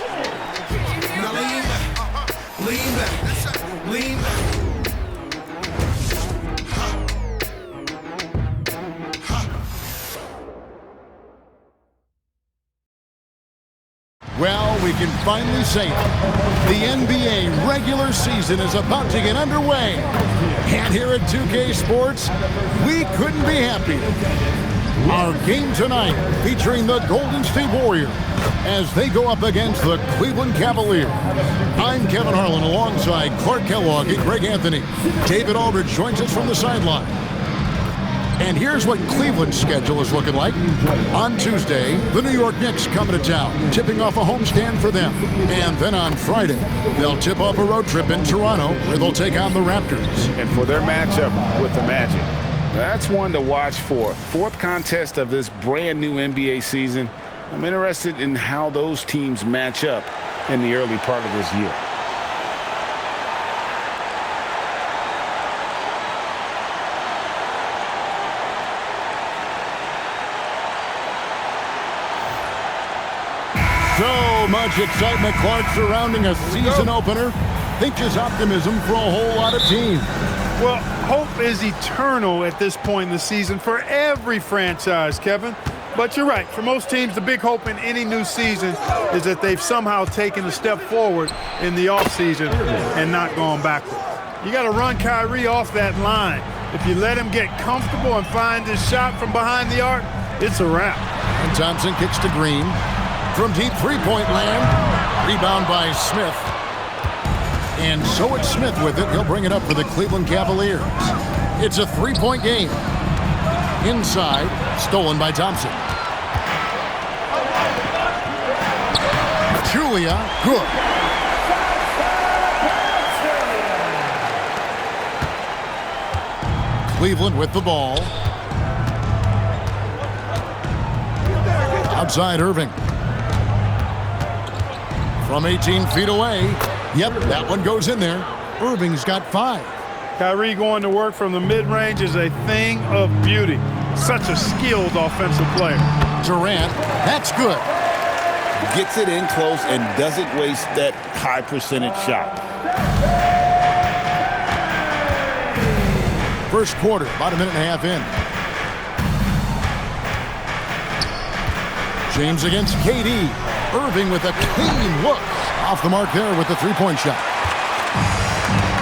Now lean back, lean back, lean back. Well, we can finally say it. The NBA regular season is about to get underway. And here at 2K Sports, we couldn't be happier. Our game tonight featuring the Golden State Warriors as they go up against the Cleveland Cavaliers. I'm Kevin Harlan alongside Clark Kellogg and Greg Anthony. David Aldridge joins us from the sideline. And here's what Cleveland's schedule is looking like. On Tuesday, the New York Knicks coming to town, tipping off a homestand for them. And then on Friday, they'll tip off a road trip in Toronto where they'll take on the Raptors. And for their matchup with the Magic, that's one to watch for. Fourth contest of this brand new NBA season. I'm interested in how those teams match up in the early part of this year. So much excitement, Clark, surrounding a season opener. Think just optimism for a whole lot of teams. Well, hope is eternal at this point in the season for every franchise, Kevin. But you're right. For most teams, the big hope in any new season is that they've somehow taken a step forward in the offseason and not gone backward. You got to run Kyrie off that line. If you let him get comfortable and find his shot from behind the arc, it's a wrap. And Thompson kicks to Green. From deep three-point land, rebound by Smith. And so it's Smith with it. He'll bring it up for the Cleveland Cavaliers. It's a three-point game. Inside, stolen by Thompson. Julia, good. Cleveland with the ball. Outside Irving. From 18 feet away. Yep, that one goes in there. Irving's got 5. Kyrie going to work from the mid-range is a thing of beauty. Such a skilled offensive player. Durant, that's good. Gets it in close and doesn't waste that high percentage shot. First quarter, about a minute and a half in. James against KD. Irving with a clean look. Off the mark there with the three-point shot.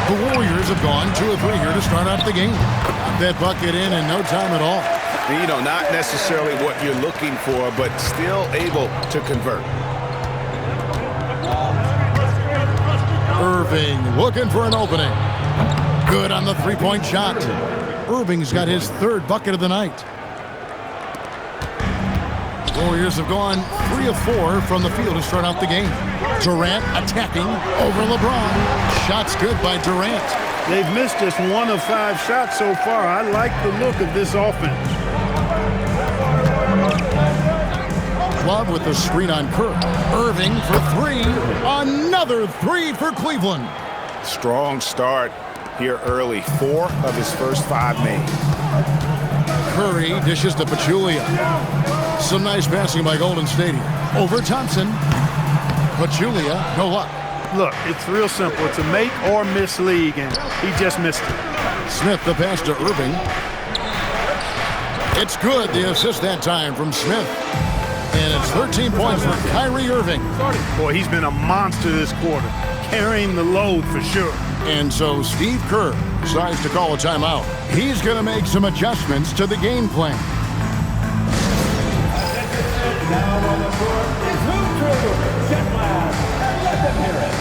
The Warriors have gone 2 of 3 here to start out the game. Got that bucket in no time at all. You know, not necessarily what you're looking for, but still able to convert. Irving looking for an opening. Good on the three-point shot. Irving's got his 3rd bucket of the night. Warriors have gone 3 of 4 from the field to start out the game. Durant attacking over LeBron. Shots good by Durant. They've missed just 1 of 5 shots so far. I like the look of this offense. Love with the screen on Kerr. Irving for 3. Another 3 for Cleveland. Strong start here early. 4 of his first 5 made. Curry dishes to Pachulia. Some nice passing by Golden State here. Over Thompson. Pachulia, no luck. Look, it's real simple. It's a make or miss league, and he just missed it. Smith the pass to Irving. It's good. The assist that time from Smith. And it's 13 points for Kyrie Irving. Boy, he's been a monster this quarter, carrying the load for sure. And so Steve Kerr decides to call a timeout. He's going to make some adjustments to the game plan. Now on the court is Hoop Drew. Get loud and let them hear it.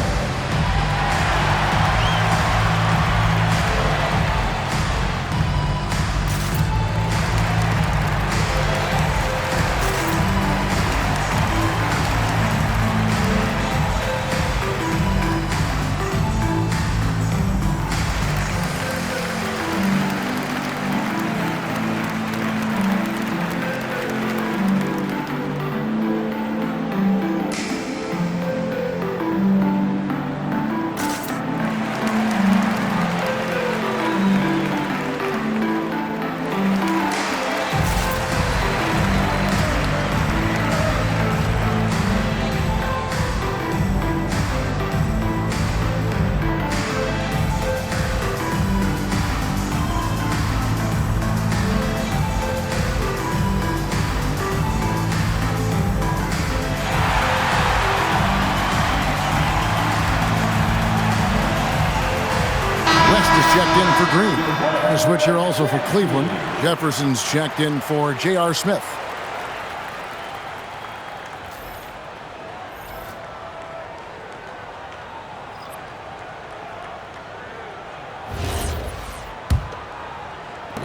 for Green. A switch here also for Cleveland. Jefferson's checked in for J.R. Smith.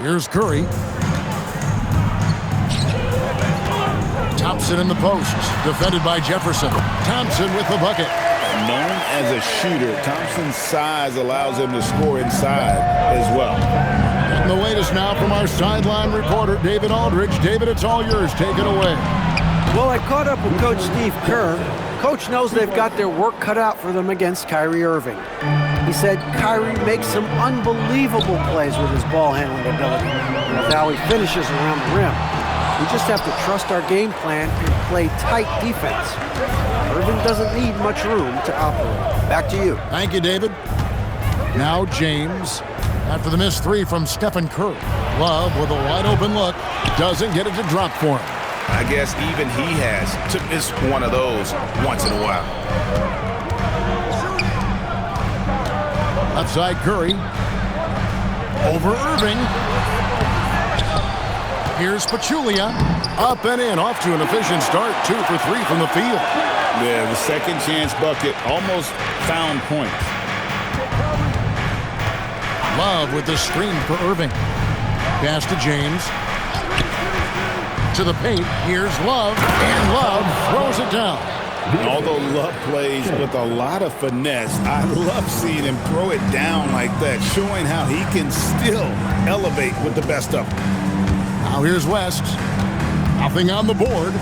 Here's Curry. Thompson in the post, defended by Jefferson. Thompson with the bucket. Known as a shooter, Thompson's size allows him to score inside as well. And the latest now from our sideline reporter, David Aldridge. David, it's all yours. Take it away. Well, I caught up with Coach Steve Kerr. Coach knows they've got their work cut out for them against Kyrie Irving. He said Kyrie makes some unbelievable plays with his ball handling ability and with how he finishes around the rim. We just have to trust our game plan and play tight defense. Irving doesn't need much room to operate. Back to you. Thank you, David. Now James. After the missed three from Stephen Curry. Love with a wide open look. Doesn't get it to drop for him. I guess even he has to miss one of those once in a while. Outside Curry. Over Irving. Here's Pachulia. Up and in. Off to an efficient start. 2 for 3 from the field. Yeah, the second chance bucket almost found points. Love with the screen for Irving. Pass to James. To the paint. Here's Love. And Love throws it down. Although Love plays with a lot of finesse, I love seeing him throw it down like that, showing how he can still elevate with the best of them. Now here's West. Nothing on the board.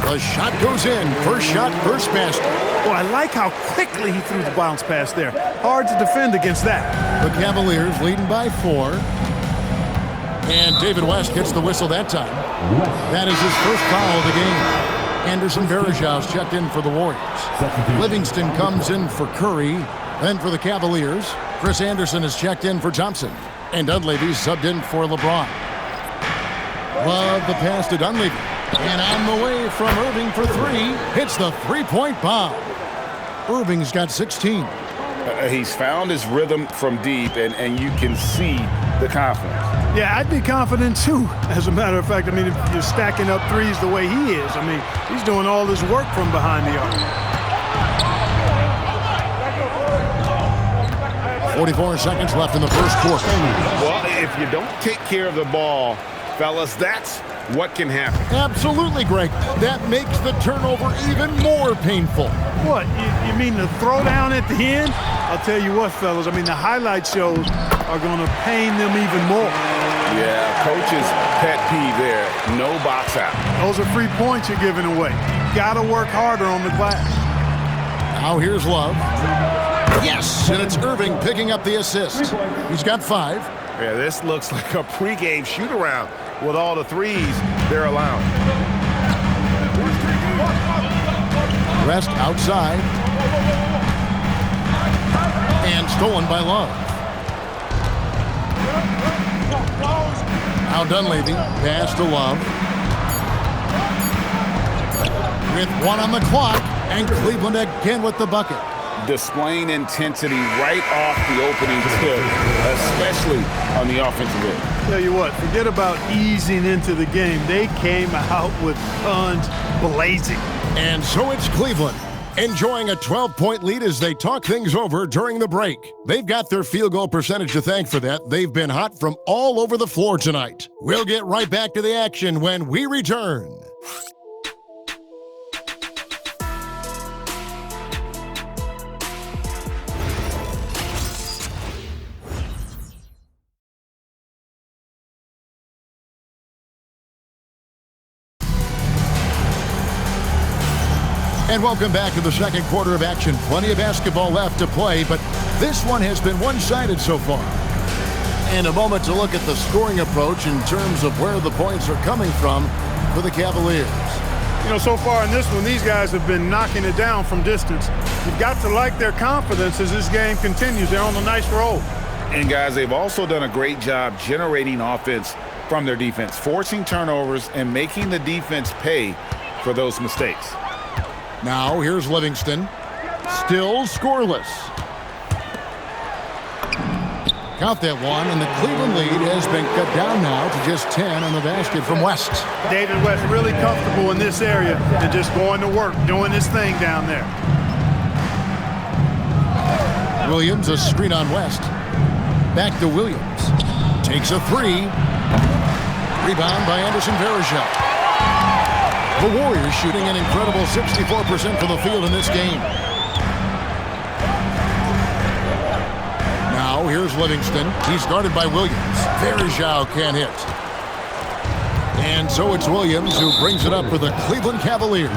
The shot goes in. First shot, first basket. Oh, I like how quickly he threw the bounce pass there. Hard to defend against that. The Cavaliers leading by 4. And David West gets the whistle that time. That is his first foul of the game. Anderson Varejão's checked in for the Warriors. Livingston comes in for Curry. Then for the Cavaliers, Chris Anderson is checked in for Thompson. And Dunleavy's subbed in for LeBron. Love the pass to Dunleavy. And on the way from Irving for 3. Hits the three-point bomb. Irving's got 16. He's found his rhythm from deep, and you can see the confidence. Yeah, I'd be confident too. As a matter of fact, I mean, if you're stacking up threes the way he is, I mean, he's doing all this work from behind the arc. 44 seconds left in the first quarter. Well, if you don't take care of the ball, fellas, that's what can happen. Absolutely, Greg. That makes the turnover even more painful. What, you mean the throwdown at the end? I'll tell you what, fellas, I mean, the highlight shows are going to pain them even more. Yeah, coach's pet peeve there. No box out. Those are free points you're giving away. Got to work harder on the glass. Now here's Love. Yes, and it's Irving picking up the assist. He's got 5. Yeah, this looks like a pregame shoot-around with all the threes they're allowing. Rest outside. And stolen by Love. Now Dunleavy, pass to Love. With 1 on the clock, and Cleveland again with the bucket. Displaying intensity right off the opening tip, especially on the offensive end. Tell you what, forget about easing into the game. They came out with guns blazing. And so it's Cleveland, enjoying a 12-point lead as they talk things over during the break. They've got their field goal percentage to thank for that. They've been hot from all over the floor tonight. We'll get right back to the action when we return. And welcome back to the second quarter of action. Plenty of basketball left to play, but this one has been one-sided so far. And a moment to look at the scoring approach in terms of where the points are coming from for the Cavaliers. You know, so far in this one, these guys have been knocking it down from distance. You've got to like their confidence as this game continues. They're on a nice roll. And guys, they've also done a great job generating offense from their defense, forcing turnovers and making the defense pay for those mistakes. Now here's Livingston, still scoreless. Count that one, and the Cleveland lead has been cut down now to just 10 on the basket from West. David West really comfortable in this area and just going to work, doing his thing down there. Williams, a screen on West. Back to Williams. Takes a three. Rebound by Anderson Varejao. The Warriors shooting an incredible 64% from the field in this game. Now here's Livingston. He's guarded by Williams. Varejao can't hit. And so it's Williams who brings it up for the Cleveland Cavaliers.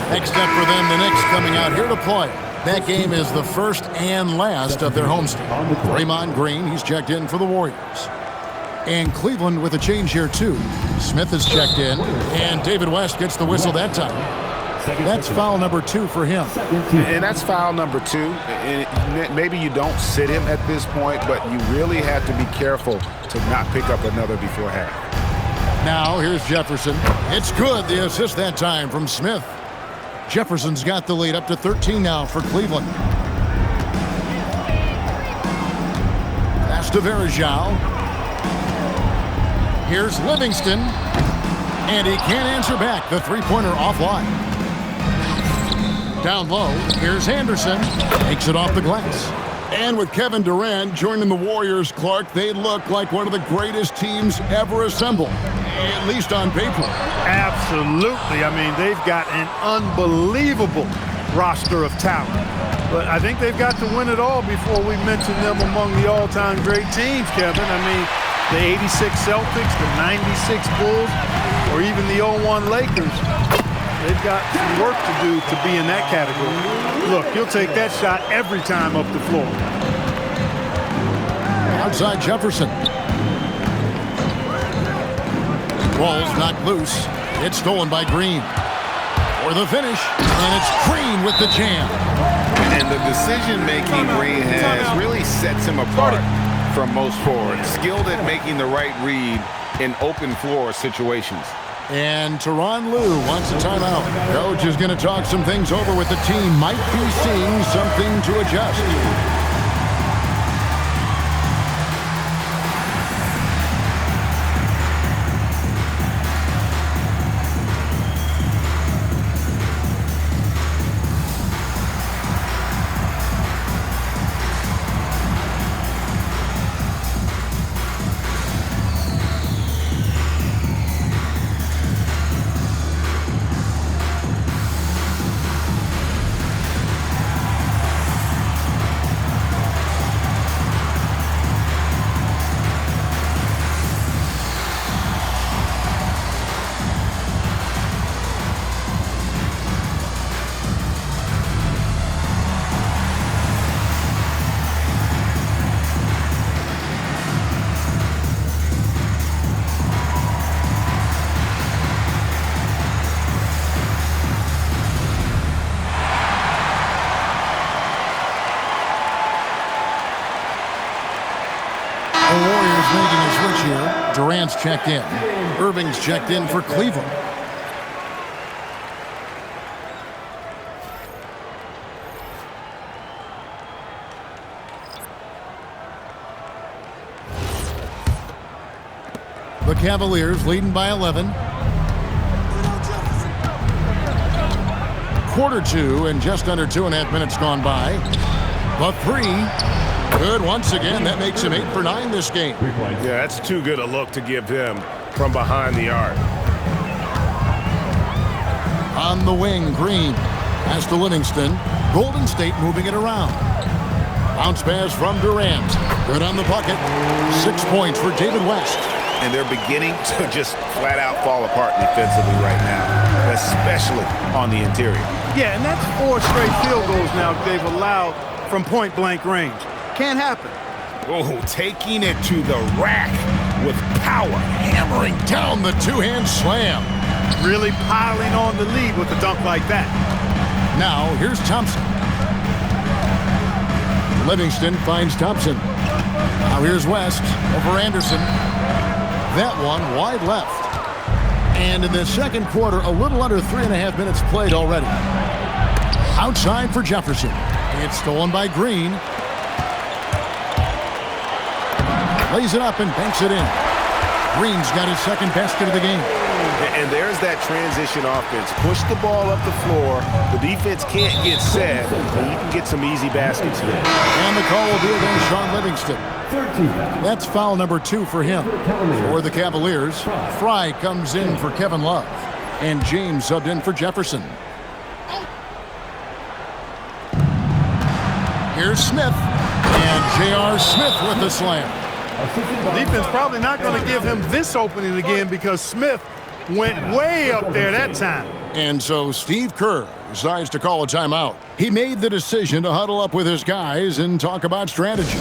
Next up for them, the Knicks coming out here to play. That game is the first and last of their homestand. Draymond Green, he's checked in for the Warriors. And Cleveland with a change here, too. Smith is checked in, and David West gets the whistle that time. That's foul number 2 for him. And that's foul number 2. And maybe you don't sit him at this point, but you really have to be careful to not pick up another before half. Now, here's Jefferson. It's good, the assist that time from Smith. Jefferson's got the lead up to 13 now for Cleveland. Pass to Varejao. Here's Livingston. And he can't answer back. The three-pointer offline. Down low, here's Anderson. Takes it off the glass. And with Kevin Durant joining the Warriors, Clark, they look like one of the greatest teams ever assembled, at least on paper. Absolutely. I mean, they've got an unbelievable roster of talent. But I think they've got to win it all before we mention them among the all-time great teams, Kevin. I mean, the 86 Celtics, the 96 Bulls, or even the 01 Lakers. They've got some work to do to be in that category. Look, he'll take that shot every time up the floor. Outside Jefferson. Ball's knocked loose. It's stolen by Green. For the finish, and it's Green with the jam. And the decision-making Green has really sets him apart from most forwards. Skilled at making the right read in open floor situations. And Tyronn Lue wants a timeout. Coach is going to talk some things over with the team. Might be seeing something to adjust. Durant's checked in. Irving's checked in for Cleveland. The Cavaliers leading by 11. Quarter 2 and just under 2.5 minutes gone by. The three. Good once again. That makes him 8 for 9 this game. Yeah, that's too good a look to give him from behind the arc. On the wing, Green. Pass to Livingston. Golden State moving it around. Bounce pass from Durant. Good on the bucket. 6 points for David West. And they're beginning to just flat out fall apart defensively right now, especially on the interior. Yeah, and that's 4 straight field goals now they've allowed from point-blank range. Can't happen. Oh, taking it to the rack with power. Hammering down the two-hand slam. Really piling on the lead with a dunk like that. Now, here's Thompson. Livingston finds Thompson. Now here's West over Anderson. That one wide left. And in the second quarter, a little under 3.5 minutes played already. Outside for Jefferson. It's stolen by Green. Lays it up and banks it in. Green's got his second basket of the game. And there's that transition offense. Push the ball up the floor. The defense can't get set, and you can get some easy baskets here. And the call will be against Sean Livingston. That's foul number 2 for him. For the Cavaliers, Fry comes in for Kevin Love. And James subbed in for Jefferson. Here's Smith. And J.R. Smith with the slam. Defense probably not going to give him this opening again because Smith went way up there that time. And so Steve Kerr decides to call a timeout. He made the decision to huddle up with his guys and talk about strategy.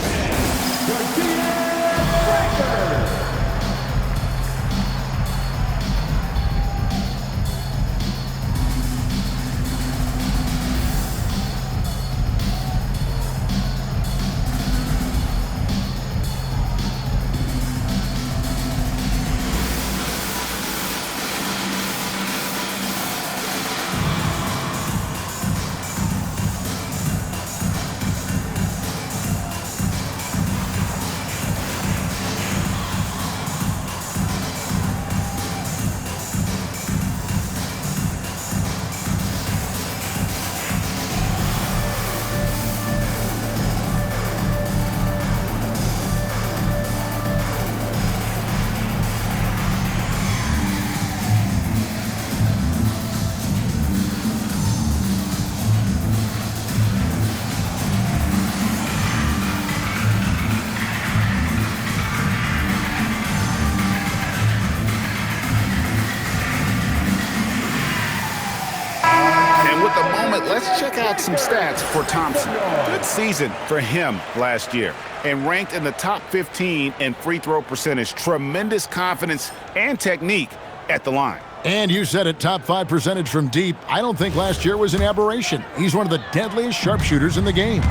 Let's check out some stats for Thompson. Good season for him last year and ranked in the top 15 in free throw percentage. Tremendous confidence and technique at the line. And you said it, top 5 percentage from deep. I don't think last year was an aberration. He's one of the deadliest sharpshooters in the game.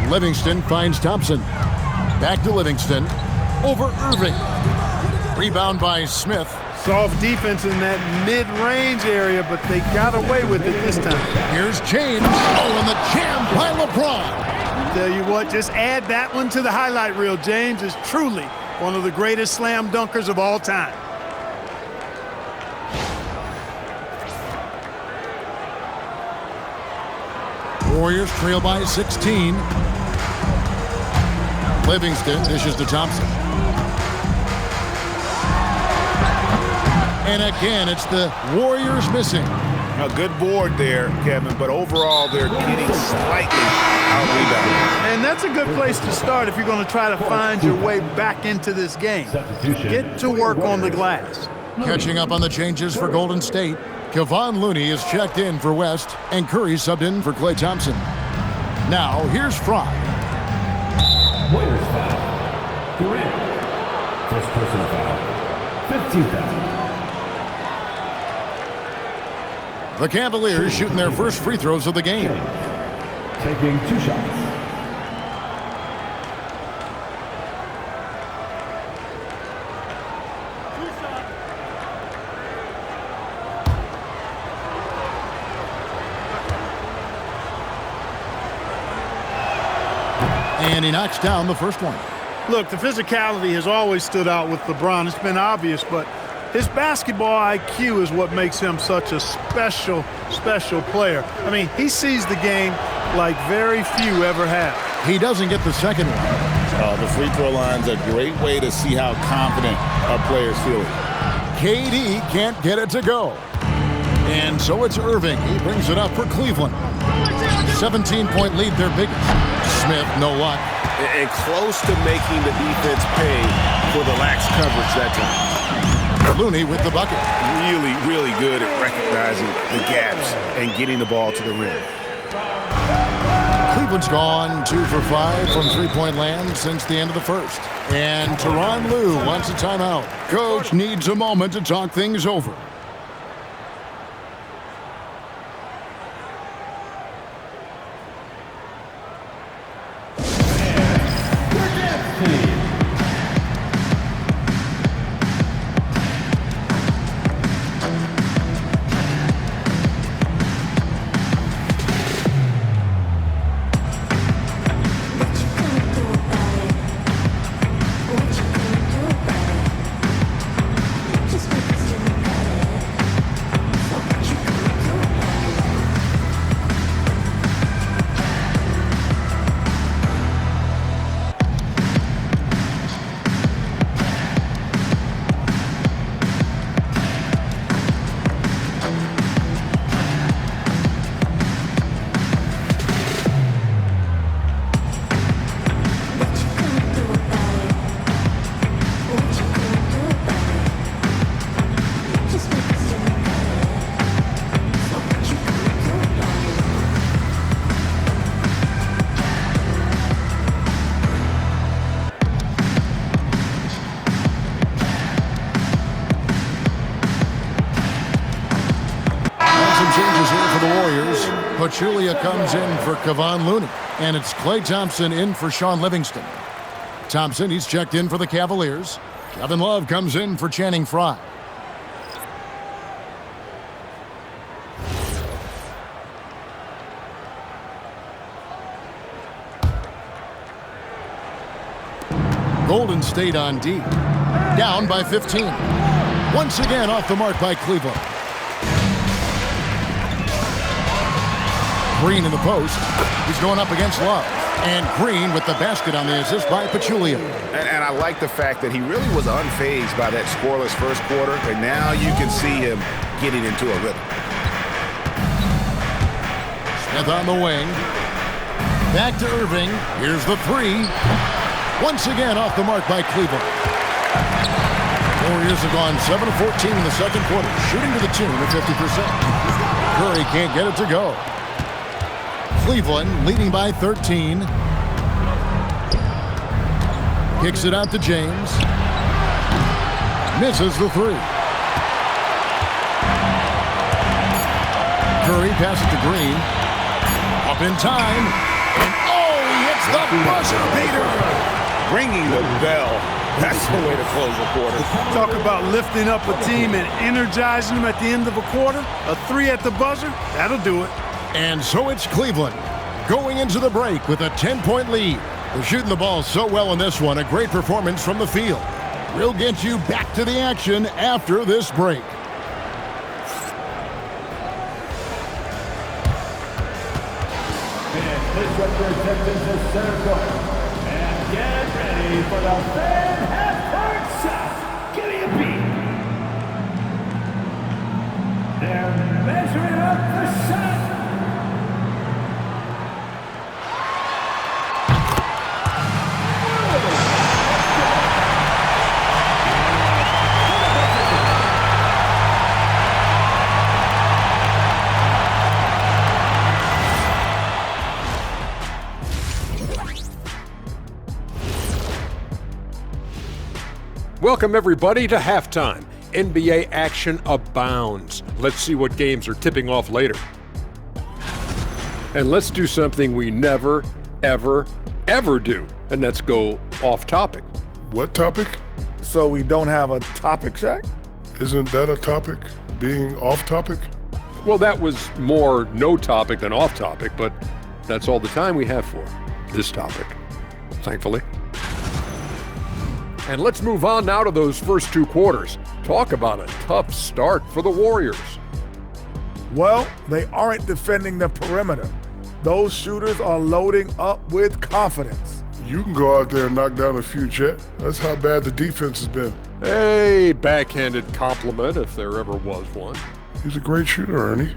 Livingston finds Thompson. Back to Livingston. Over Irving. Rebound by Smith. Soft defense in that mid-range area, but they got away with it this time. Here's James. Oh, and the jam by LeBron. Tell you what, just add that one to the highlight reel. James is truly one of the greatest slam dunkers of all time. Warriors trail by 16. Livingston dishes to Thompson. And again, it's the Warriors missing. A good board there, Kevin, but overall they're getting slightly out-rebounded. And that's a good place to start if you're going to try to find your way back into this game. Get to work on the glass. Catching up on the changes for Golden State, Kevon Looney is checked in for West, and Curry subbed in for Klay Thompson. Now, here's Fry. Warriors foul. Durant. First personal foul. 15th foul. The Cavaliers shooting their first free throws of the game. Taking 2 shots. And he knocks down the first one. Look, the physicality has always stood out with LeBron. It's been obvious, but his basketball IQ is what makes him such a special player. I mean, he sees the game like very few ever have. He doesn't get the second one. The free throw line's a great way to see how confident our players feel. KD can't get it to go. And so it's Irving. He brings it up for Cleveland. 17-point lead, their biggest. Smith, no luck. And close to making the defense pay for the lax coverage that time. Looney with the bucket. Really good at recognizing the gaps and getting the ball to the rim. Cleveland's gone 2 for 5 from three-point land since the end of the first. And Tyronn Lue wants a timeout. Coach needs a moment to talk things over. Pachulia comes in for Kevon Looney. And it's Klay Thompson in for Sean Livingston. Thompson, he's checked in for the Cavaliers. Kevin Love comes in for Channing Frye. Golden State on D. Down by 15. Once again off the mark by Cleveland. Green in the post. He's going up against Love. And Green with the basket on the assist by Pachulia. And I like the fact that he really was unfazed by that scoreless first quarter. And now you can see him getting into a rhythm. Smith on the wing. Back to Irving. Here's the three. Once again off the mark by Cleveland. Warriors have gone 7 of 14 in the second quarter, shooting to the tune of 50%. Curry can't get it to go. Cleveland leading by 13. Kicks it out to James. Misses the three. Curry passes to Green. Up in time. And oh, he hits the buzzer beater. Ringing the bell. That's the way to close a quarter. Talk about lifting up a team and energizing them at the end of a quarter. A three at the buzzer, that'll do it. And so it's Cleveland going into the break with a 10-point lead. They're shooting the ball so well in this one. A great performance from the field. We'll get you back to the action after this break. And please get your attention to center court. And get ready for the third half-court shot. Give me a beat. They're measuring up the shot. Welcome, everybody, to halftime. NBA action abounds. Let's see what games are tipping off later. And let's do something we never, ever, ever do, and that's go off topic. What topic? So we don't have a topic, Shaq? Isn't that a topic? Being off topic? Well, that was more no topic than off topic, but that's all the time we have for this topic, thankfully. And let's move on now to those first two quarters. Talk about a tough start for the Warriors. Well, they aren't defending the perimeter. Those shooters are loading up with confidence. You can go out there and knock down a few, Chet. That's how bad the defense has been. A backhanded compliment, if there ever was one. He's a great shooter, Ernie.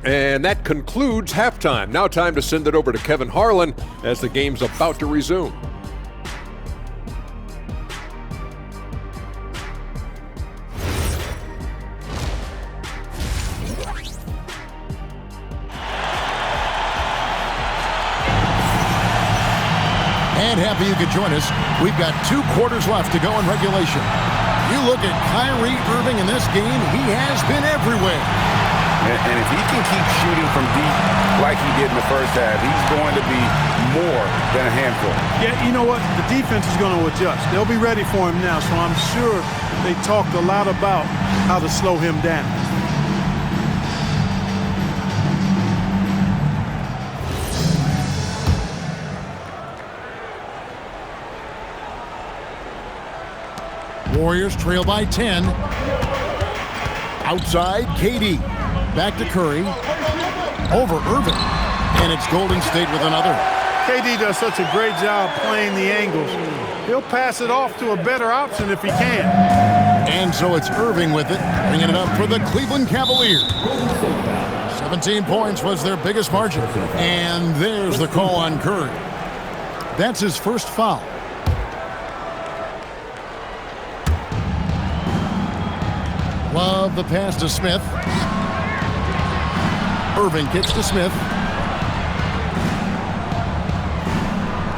And that concludes halftime. Now time to send it over to Kevin Harlan as the game's about to resume. And happy you could join us. We've got 2 quarters left to go in regulation. You look at Kyrie Irving in this game, he has been everywhere. And if he can keep shooting from deep like he did in the first half, he's going to be more than a handful. Yeah, you know what? The defense is going to adjust. They'll be ready for him now, so I'm sure they talked a lot about how to slow him down. Warriors trail by 10. Outside, KD. Back to Curry. Over Irving. And it's Golden State with another. KD does such a great job playing the angles. He'll pass it off to a better option if he can. And so it's Irving with it, bringing it up for the Cleveland Cavaliers. 17 points was their biggest margin. And there's the call on Curry. That's his first foul. Love the pass to Smith. Irving kicks to Smith.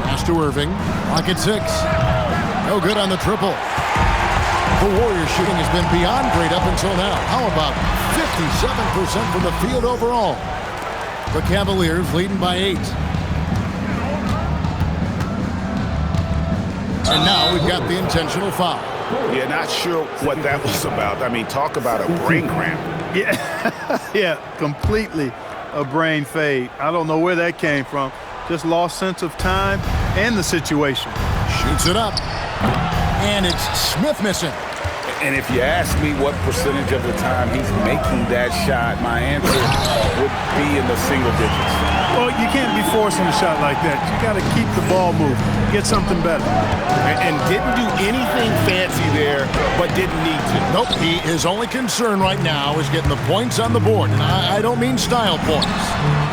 Pass to Irving. Pocket 6. No good on the triple. The Warriors shooting has been beyond great up until now. How about 57% from the field overall? The Cavaliers leading by 8. And now we've got the intentional foul. Yeah, not sure what that was about. I mean, talk about a brain cramp. Yeah, yeah, completely a brain fade. I don't know where that came from. Just lost sense of time and the situation. Shoots it up. And it's Smith missing. And if you ask me what percentage of the time he's making that shot, my answer would be in the single digits. Well, you can't be forcing a shot like that. You got to keep the ball moving, get something better. And didn't do anything fancy there, but didn't need to. Nope, his only concern right now is getting the points on the board. And I don't mean style points.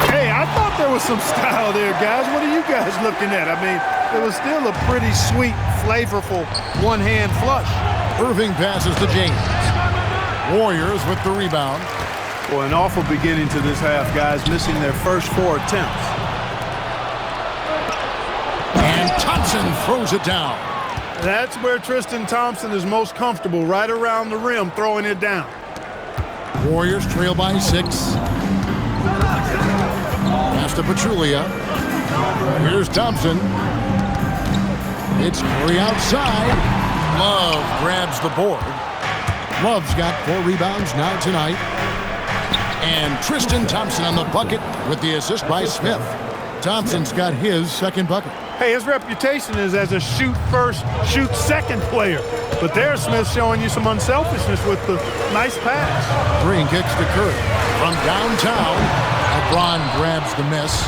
Hey, I thought there was some style there, guys. What are you guys looking at? I mean, it was still a pretty sweet, flavorful one-hand flush. Irving passes to James. Warriors with the rebound. Well, an awful beginning to this half, guys, missing their first 4 attempts. And Thompson throws it down. That's where Tristan Thompson is most comfortable, right around the rim, throwing it down. Warriors trail by 6. Pass to Pachulia. Here's Thompson. It's Curry outside. Love grabs the board. Love's got 4 rebounds now tonight. And Tristan Thompson on the bucket with the assist by Smith. Thompson's got his second bucket. Hey, his reputation is as a shoot-first, shoot-second player. But there's Smith showing you some unselfishness with the nice pass. Green kicks to Curry. From downtown, LeBron grabs the miss.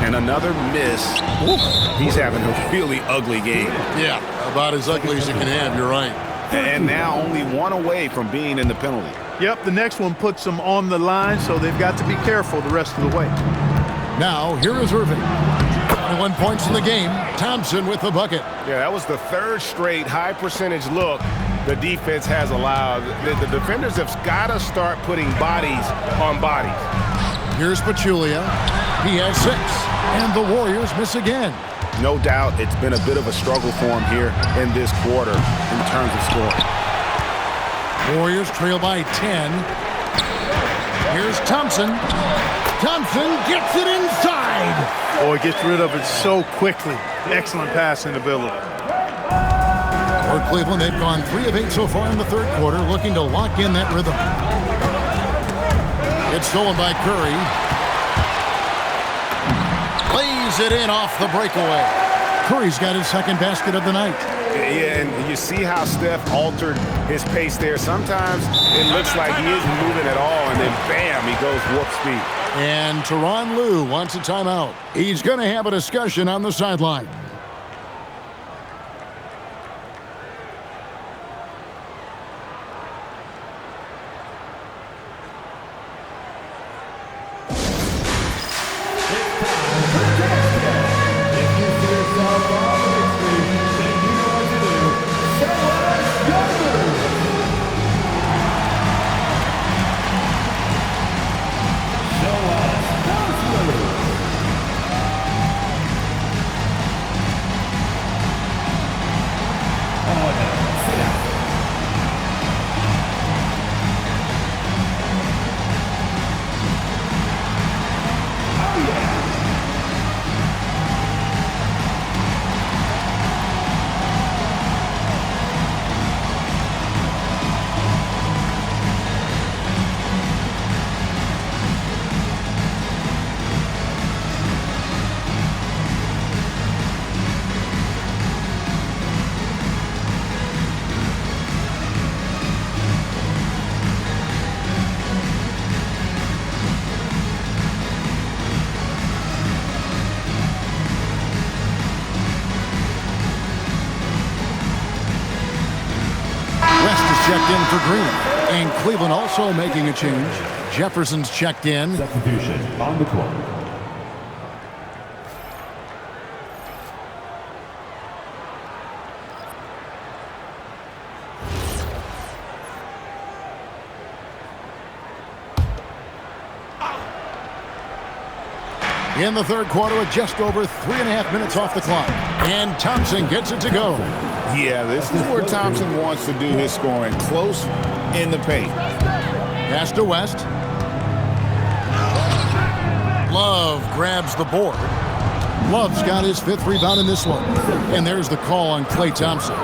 And another miss. Oof. He's having a really ugly game. Yeah, about as ugly as you can have, you're right. And now only 1 away from being in the penalty. Yep, the next one puts them on the line, so they've got to be careful the rest of the way. Now, here is Irving. 21 points in the game. Thompson with the bucket. Yeah, that was the 3rd straight high-percentage look the defense has allowed. The defenders have got to start putting bodies on bodies. Here's Pachulia. He has 6. And the Warriors miss again. No doubt it's been a bit of a struggle for him here in this quarter in terms of scoring. Warriors trail by 10. Here's Thompson. Thompson gets it inside. Oh, he gets rid of it so quickly. Excellent passing ability. For Cleveland, they've gone 3 of 8 so far in the 3rd quarter, looking to lock in that rhythm. It's stolen by Curry. Lays it in off the breakaway. Curry's got his 2nd basket of the night. Yeah, and you see how Steph altered his pace there. Sometimes it looks like he isn't moving at all, and then bam, he goes warp speed. And Tyronn Lue wants a timeout. He's going to have a discussion on the sideline. Checked in for Green. And Cleveland also making a change. Jefferson's checked in. Substitution on the court. In the 3rd quarter with just over 3.5 minutes off the clock. And Thompson gets it to go. Yeah, this is where Thompson wants to do his scoring, close in the paint. Pass to West. Love grabs the board. Love's got his 5th rebound in this one. And there's the call on Klay Thompson.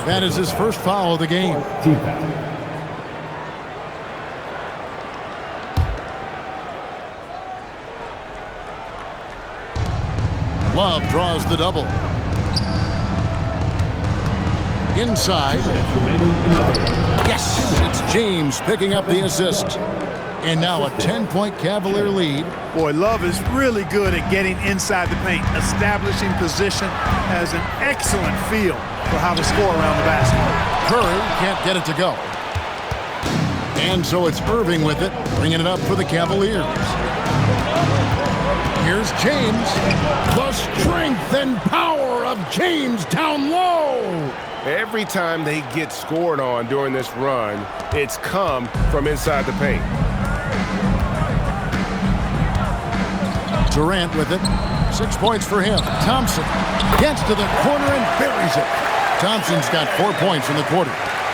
That is his first foul of the game. Love draws the double. Inside. Yes, it's James picking up the assist. And now a 10-point Cavalier lead. Boy, Love is really good at getting inside the paint, establishing position, has an excellent feel for how to score around the basket. Curry can't get it to go. And so it's Irving with it, bringing it up for the Cavaliers. Here's James. The strength and power of James down low. Every time they get scored on during this run, it's come from inside the paint. Durant with it. 6 points for him. Thompson gets to the corner and buries it. Thompson's got 4 points in the quarter.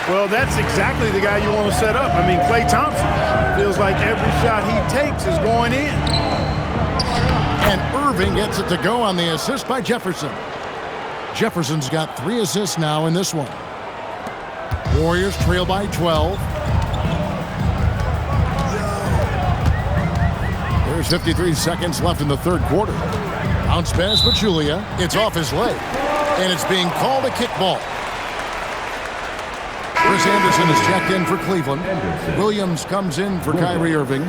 Well, that's exactly the guy you want to set up. I mean, Klay Thompson feels like every shot he takes is going in. And Irving gets it to go on the assist by Jefferson. Jefferson's got 3 assists now in this one. Warriors trail by 12. There's 53 seconds left in the 3rd quarter. Bounce pass for Julia. It's off his leg. And it's being called a kickball. Chris Anderson is checked in for Cleveland. Williams comes in for Kyrie Irving.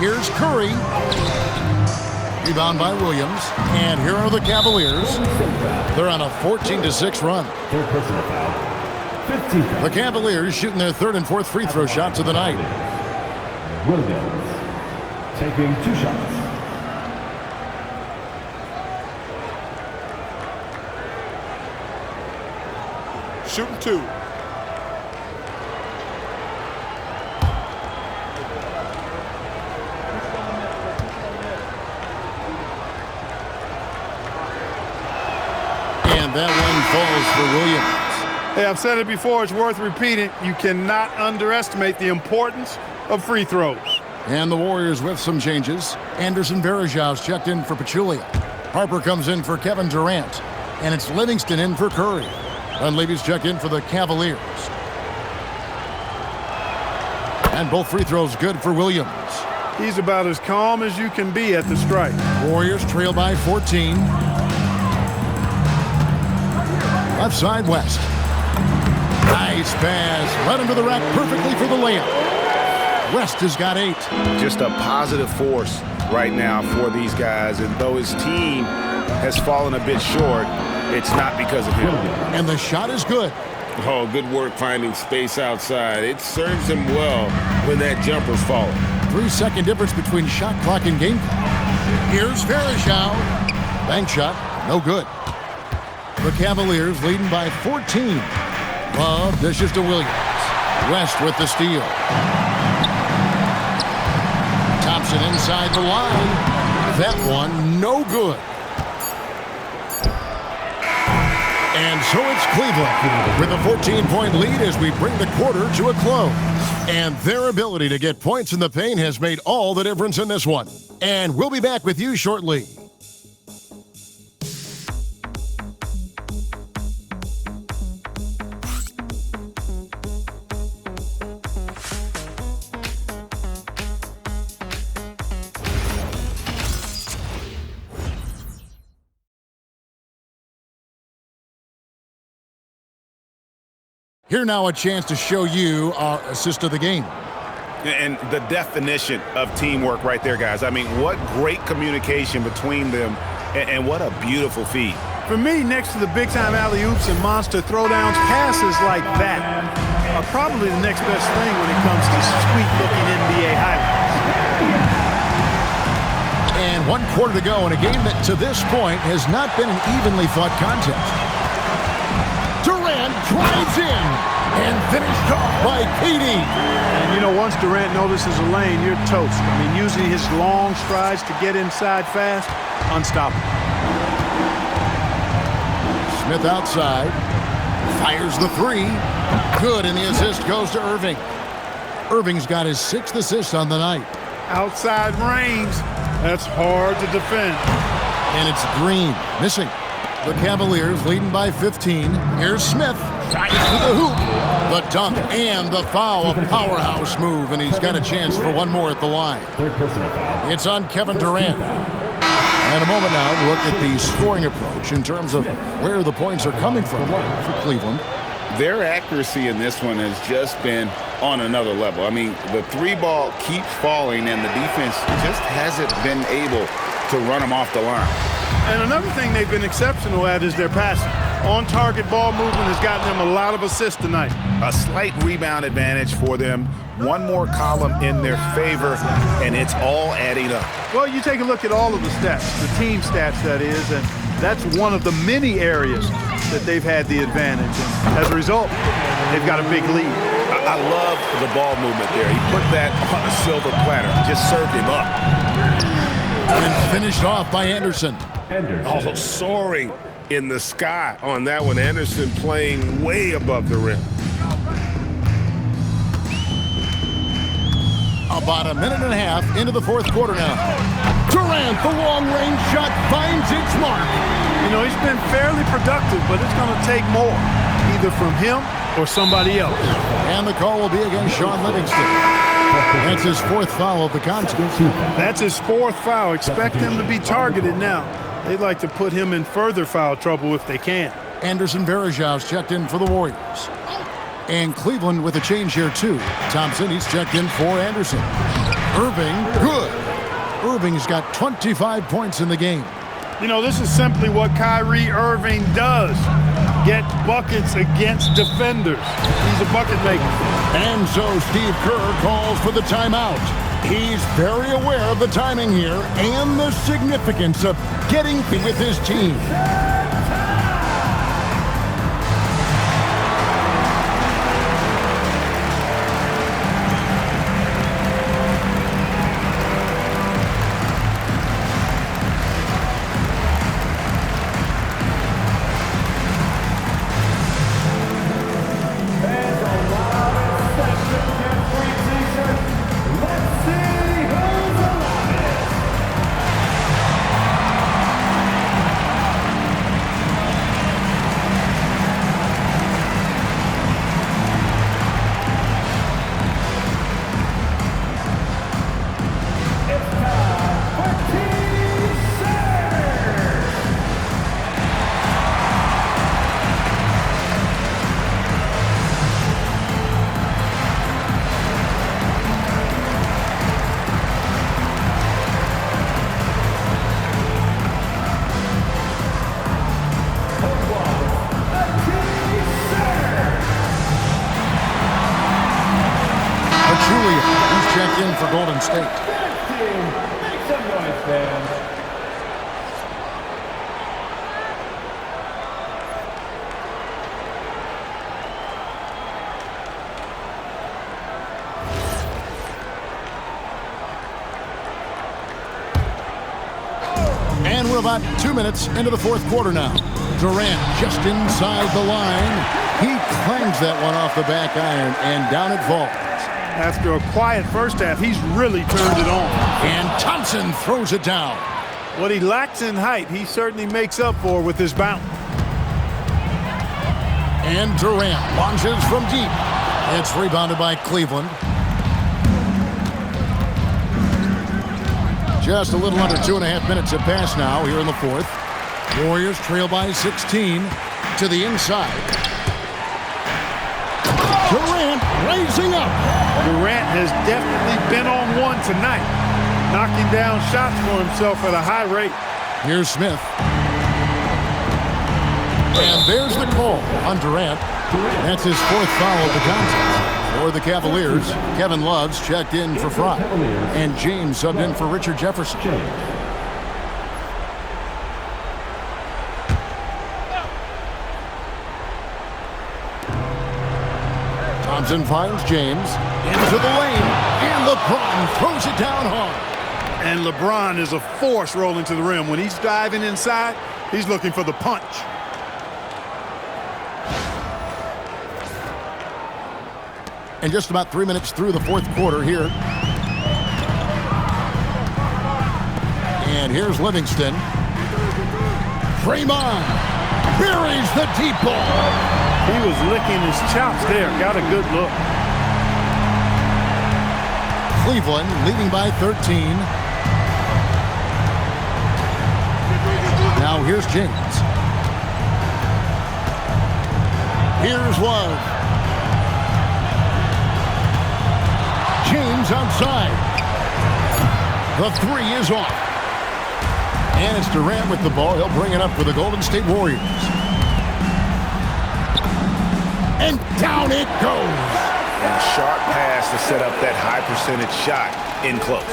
Here's Curry. Rebound by Williams. And here are the Cavaliers. They're on a 14-6 run. The Cavaliers shooting their 3rd and 4th free throw shots of the night. Williams taking 2 shots. Shooting 2. And that one falls for Williams. Hey, I've said it before, it's worth repeating. You cannot underestimate the importance of free throws. And the Warriors with some changes. Anderson Varejau's checked in for Pachulia. Harper comes in for Kevin Durant. And it's Livingston in for Curry. Dunleavy's checked in for the Cavaliers. And both free throws good for Williams. He's about as calm as you can be at the strike. Warriors trail by 14. Left side, West. Nice pass. Led him to the rack perfectly for the layup. West has got 8. Just a positive force right now for these guys. And though his team has fallen a bit short, it's not because of him. And the shot is good. Oh, good work finding space outside. It serves him well when that jumper's falling. 3-second difference between shot clock and game clock. Here's Varejau. Bank shot. No good. The Cavaliers leading by 14. Love dishes to Williams. West with the steal. Thompson inside the line. That one no good. And so it's Cleveland with a 14-point lead as we bring the quarter to a close. And their ability to get points in the paint has made all the difference in this one. And we'll be back with you shortly. Here now a chance to show you our assist of the game. And the definition of teamwork right there, guys. I mean, what great communication between them, and what a beautiful feed. For me, next to the big-time alley-oops and monster throwdowns, passes like that are probably the next best thing when it comes to sweet-looking NBA highlights. And 1 quarter to go in a game that to this point has not been an evenly fought contest. Durant drives in and finished off by Katie. And, you know, once Durant notices a lane, you're toast. I mean, using his long strides to get inside fast, unstoppable. Smith outside. Fires the three. Good, and the assist goes to Irving. Irving's got his 6th assist on the night. Outside range, that's hard to defend. And it's Green missing. The Cavaliers leading by 15. Here's Smith. Tries to the hoop. The dunk and the foul. A powerhouse move, and he's got a chance for one more at the line. It's on Kevin Durant. And a moment now to look at the scoring approach in terms of where the points are coming from for Cleveland. Their accuracy in this one has just been on another level. I mean, the 3-ball keeps falling, and the defense just hasn't been able to run them off the line. And another thing they've been exceptional at is their passing. On-target ball movement has gotten them a lot of assists tonight. A slight rebound advantage for them. One more column in their favor, and it's all adding up. Well, you take a look at all of the stats, the team stats, that is, and that's one of the many areas that they've had the advantage. And as a result, they've got a big lead. I love the ball movement there. He put that on a silver platter, just served him up. And finished off by Anderson. Oh, soaring in the sky on that one. Anderson playing way above the rim. About a minute and a half into the 4th quarter now. Durant, the long-range shot, finds its mark. You know, he's been fairly productive, but it's going to take more, either from him or somebody else. And the call will be against Sean Livingston. That's his 4th foul of the contest. That's his 4th foul. Expect him to be targeted now. They'd like to put him in further foul trouble if they can. Anderson Varejão's checked in for the Warriors. And Cleveland with a change here, too. Thompson, he's checked in for Anderson. Irving, good. Irving's got 25 points in the game. You know, this is simply what Kyrie Irving does. Get buckets against defenders. He's a bucket maker. And so Steve Kerr calls for the timeout. He's very aware of the timing here and the significance of getting with his team. For Golden State. Make some noise, fans. And we're about 2 minutes into the 4th quarter now. Durant just inside the line. He clangs that one off the back iron, and down it falls. After a quiet first half, he's really turned it on. And Thompson throws it down. What he lacks in height, he certainly makes up for with his bounce. And Durant launches from deep. It's rebounded by Cleveland. Just a little under 2.5 minutes have passed now here in the 4th. Warriors trail by 16 to the inside. Durant raising up. Durant has definitely been on one tonight, knocking down shots for himself at a high rate. Here's Smith. And there's the call on Durant. That's his 4th foul of the contest. For the Cavaliers, Kevin Love's checked in for Fry. And James subbed in for Richard Jefferson. Thompson finds James into the lane, and LeBron throws it down hard. And LeBron is a force rolling to the rim. When he's diving inside, he's looking for the punch. And just about 3 minutes through the fourth quarter here. And here's Livingston. Draymond buries the deep ball. He was licking his chops there. Got a good look. Cleveland leading by 13. Now here's James. Here's Love. James outside. The three is off. And it's Durant with the ball. He'll bring it up for the Golden State Warriors. And down it goes. And a sharp pass to set up that high percentage shot in close.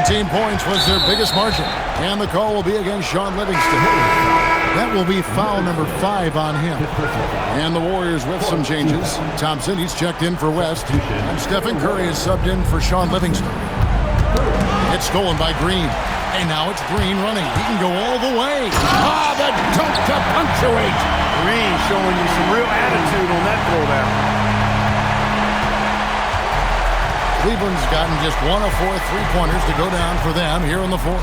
17 points was their biggest margin. And the call will be against Sean Livingston. That will be foul number 5 on him. And the Warriors with some changes. Thompson, he's checked in for West. And Stephen Curry is subbed in for Sean Livingston. It's stolen by Green. And now it's Green running. He can go all the way. Ah, the dunk to punctuate. Green showing you some real attitude on that throwdown. Cleveland's gotten just 1 of 4 three-pointers to go down for them here in the fourth.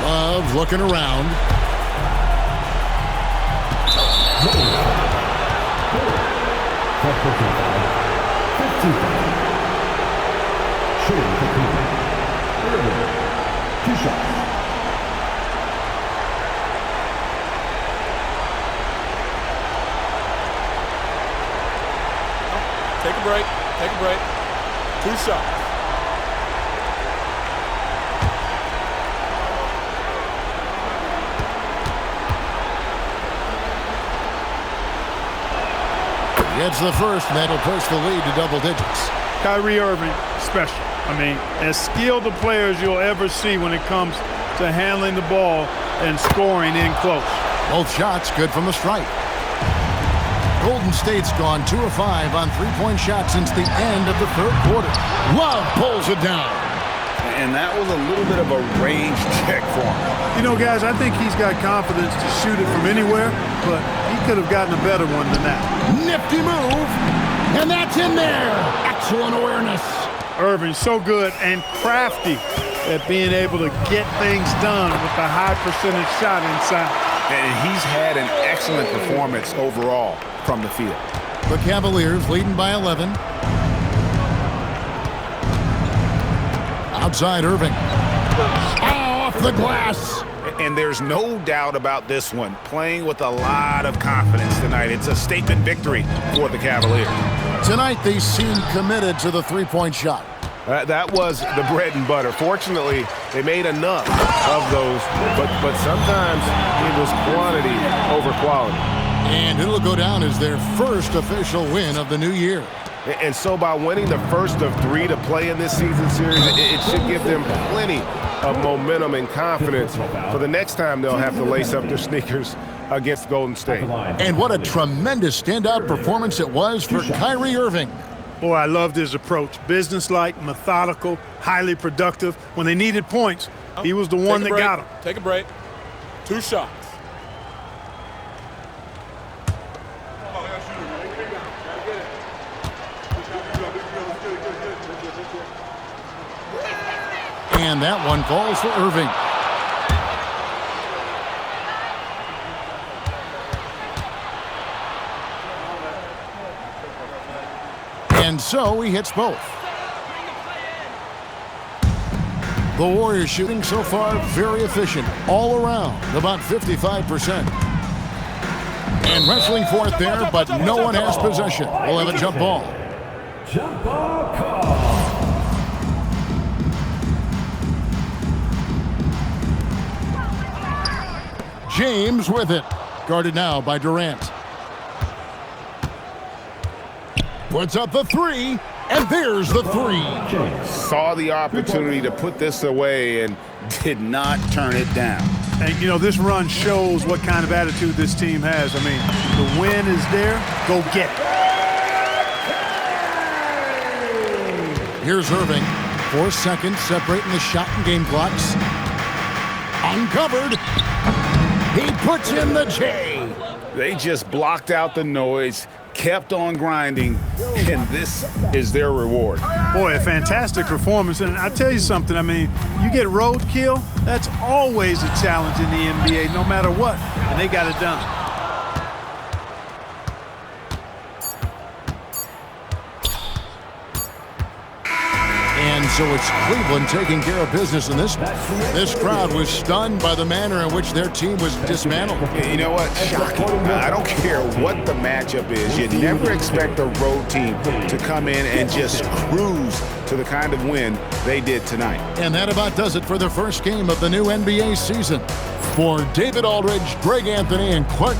Love looking around. Two shots. Take a break. Take a break. 2 shots. Gets the first, and that'll push the lead to double digits. Kyrie Irving, special. I mean, as skilled a player as you'll ever see when it comes to handling the ball and scoring in close. Both shots good from the stripe. Golden State's gone 2 of 5 on three-point shots since the end of the third quarter. Love pulls it down. And that was a little bit of a range check for him. You know, guys, I think he's got confidence to shoot it from anywhere, but he could have gotten a better one than that. Nifty move, and that's in there. Excellent awareness. Irving so good and crafty at being able to get things done with a high percentage shot inside. And he's had an excellent performance overall from the field. The Cavaliers leading by 11. Outside Irving. Oh, off the glass. And there's no doubt about this one. Playing with a lot of confidence tonight. It's a statement victory for the Cavaliers. Tonight they seem committed to the three-point shot. That was the bread and butter. Fortunately, they made enough of those, but sometimes it was quantity over quality. And it'll go down as their first official win of the new year. And so by winning the first of 3 to play in this season series, it should give them plenty of momentum and confidence for the next time they'll have to lace up their sneakers against Golden State. And what a tremendous standout performance it was for Kyrie Irving. Boy, I loved his approach. Businesslike, methodical, highly productive. When they needed points, he was the one that got them. Take a break. 2 shots. And that one falls for Irving. And so he hits both. The Warriors shooting so far very efficient all around, about 55%. And wrestling for it there, but no one has possession. We'll have a jump ball. Jump ball call. James with it. Guarded now by Durant. Puts up the 3, and there's the 3. Saw the opportunity to put this away and did not turn it down. And, you know, this run shows what kind of attitude this team has. I mean, the win is there. Go get it. Here's Irving. 4 seconds separating the shot and game clocks. Uncovered. He puts in the J. They just blocked out the noise, kept on grinding, and this is their reward. Boy, a fantastic performance. And I tell you something, I mean, you get roadkill, that's always a challenge in the NBA, no matter what. And they got it done. And so it's Cleveland taking care of business in this. This crowd was stunned by the manner in which their team was dismantled. You know what? Shocking. I don't care what the matchup is. You never expect a road team to come in and just cruise to the kind of win they did tonight. And that about does it for the first game of the new NBA season. For David Aldridge, Greg Anthony, and Clark